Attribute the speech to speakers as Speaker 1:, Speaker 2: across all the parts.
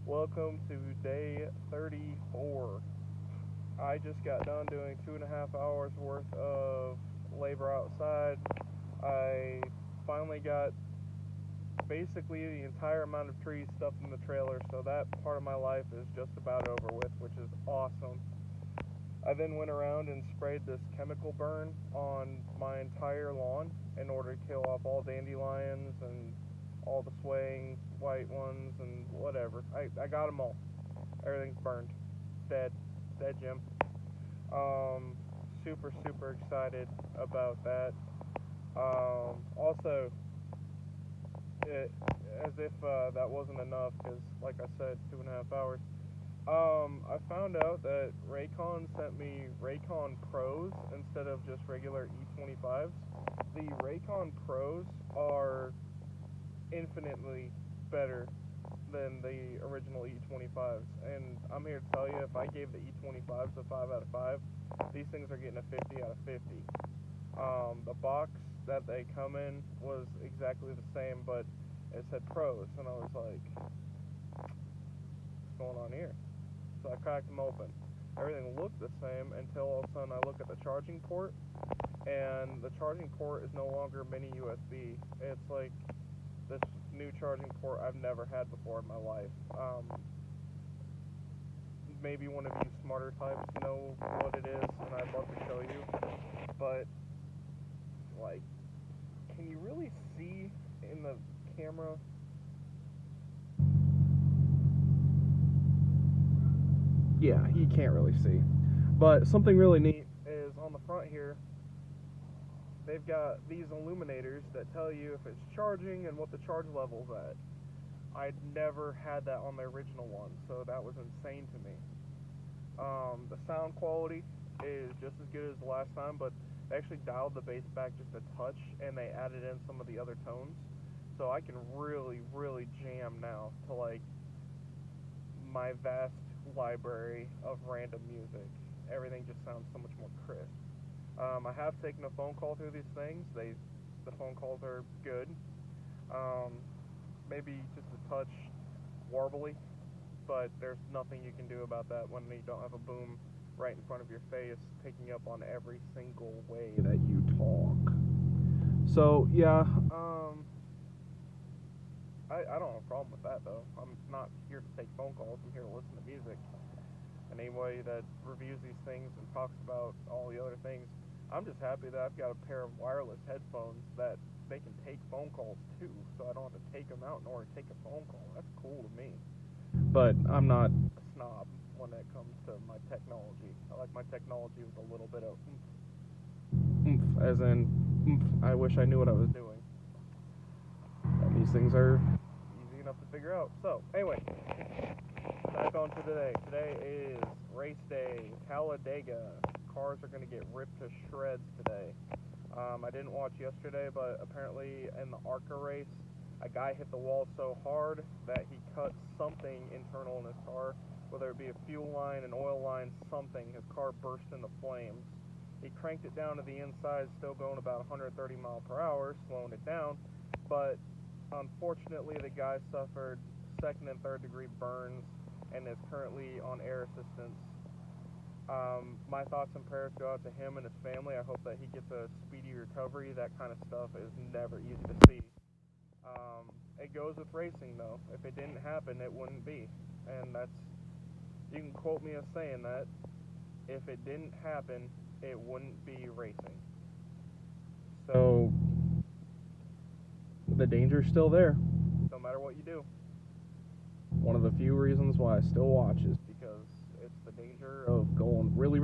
Speaker 1: Welcome to day 34. I just got done doing 2.5 hours worth of labor outside. I finally got basically the entire amount of trees stuffed in the trailer, so that part of my life is just about over with, which is awesome. I then went around and sprayed this chemical burn on my entire lawn in order to kill off all dandelions and all the swaying white ones and whatever. I got them all. Everything's burned. Dead. Dead, Jim. Um, super excited about that. Also, it, as if that wasn't enough, because like I said, 2.5 hours. I found out that Raycon sent me Raycon Pros instead of just regular E25s. The Raycon Pros are infinitely better than the original E25s, and I'm here to tell you, if I gave the E25s a 5 out of 5, these things are getting a 50 out of 50. The box that they come in was exactly the same, but it said Pros, and I was like, what's going on here? So I cracked them open. Everything looked the same until all of a sudden I look at the charging port, and the charging port is no longer mini USB. It's like this new charging port I've never had before in my life. Maybe one of you smarter types know what it is, and I'd love to show you. But, like, can you really see in the camera? Yeah, you can't really see. But something really neat is on the front here, they've got these illuminators that tell you if it's charging and what the charge level's at. I'd never had that on the original one, so that was insane to me. The sound quality is just as good as the last time, but they actually dialed the bass back just a touch, and they added in some of the other tones. So I can really jam now to, like, my vast library of random music. Everything just sounds so much more crisp. I have taken a phone call through these things. The phone calls are good. Um, Maybe just a touch warbly, but there's nothing you can do about that when you don't have a boom right in front of your face, picking up on every single way that you talk. So yeah, I don't have a problem with that though. I'm not here to take phone calls. I'm here to listen to music. And anybody that reviews these things and talks about all the other things, I'm just happy that I've got a pair of wireless headphones that they can take phone calls too, so I don't have to take them out in order to take a phone call. That's cool to me. But I'm not a snob when it comes to my technology. I like my technology with a little bit of as in I wish I knew what I was doing. And these things are easy enough to figure out. So, anyway, back on to today. Today is race day, Talladega. Cars are going to get ripped to shreds today. I didn't watch yesterday, but apparently in the ARCA race, a guy hit the wall so hard that he cut something internal in his car, whether it be a fuel line, an oil line, something. His car burst into flames. He cranked it down to the inside, still going about 130 miles per hour, slowing it down, but unfortunately the guy suffered second and third degree burns and is currently on air assistance. My thoughts and prayers go out to him and his family. I hope that he gets a speedy recovery. That kind of stuff is never easy to see. It goes with racing, though. If it didn't happen, it wouldn't be. And that's, you can quote me as saying that. If it didn't happen, it wouldn't be racing. So, the danger's still there, no matter what you do. One of the few reasons why I still watch is because it's the danger of going really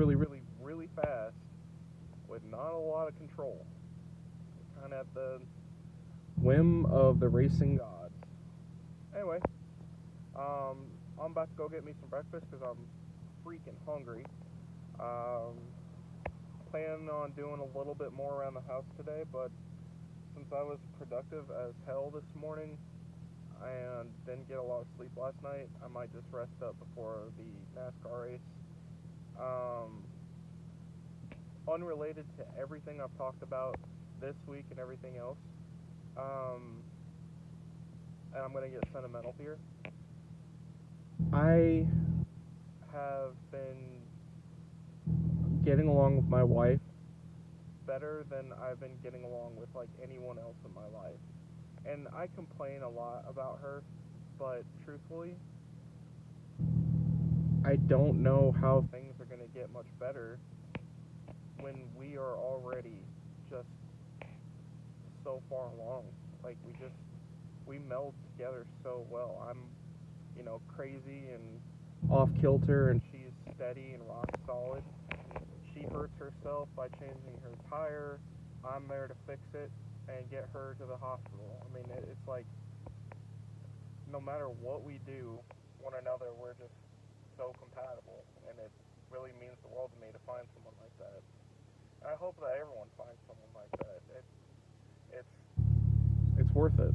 Speaker 1: fast with not a lot of control. Kind of at the whim of the racing gods. Anyway, I'm about to go get me some breakfast because I'm freaking hungry. Um, Planning on doing a little bit more around the house today, but since I was productive as hell this morning and didn't get a lot of sleep last night, I might just rest up before the NASCAR race. Um, Unrelated to everything I've talked about this week and everything else, and I'm going to get sentimental here. I have been getting along with my wife better than I've been getting along with like anyone else in my life. And I complain a lot about her, but truthfully, I don't know how things are going to get much better when we are already just so far along. Like we meld together so well. I'm, crazy and off kilter, and she's steady and rock solid. She hurts herself by changing her tire. I'm there to fix it and get her to the hospital. I mean, it's like no matter what we do, one another, we're just so compatible, and it really means the world to me to find someone like that. And I hope that everyone finds someone like that. It's it's worth it.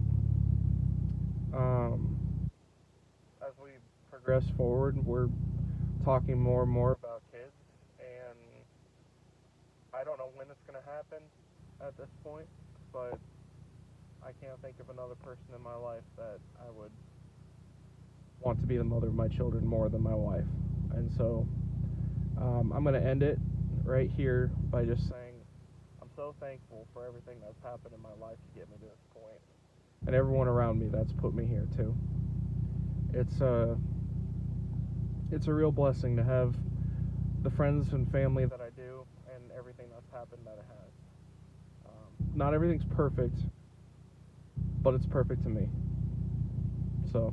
Speaker 1: Um, as we progress forward, we're talking more and more about kids, and I don't know when it's going to happen at this point, but I can't think of another person in my life that I would want to be the mother of my children more than my wife. And so I'm going to end it right here by just saying I'm so thankful for everything that's happened in my life to get me to this point, and everyone around me that's put me here too. It's a real blessing to have the friends and family that I do, and everything that's happened that it has. Not everything's perfect, but it's perfect to me. So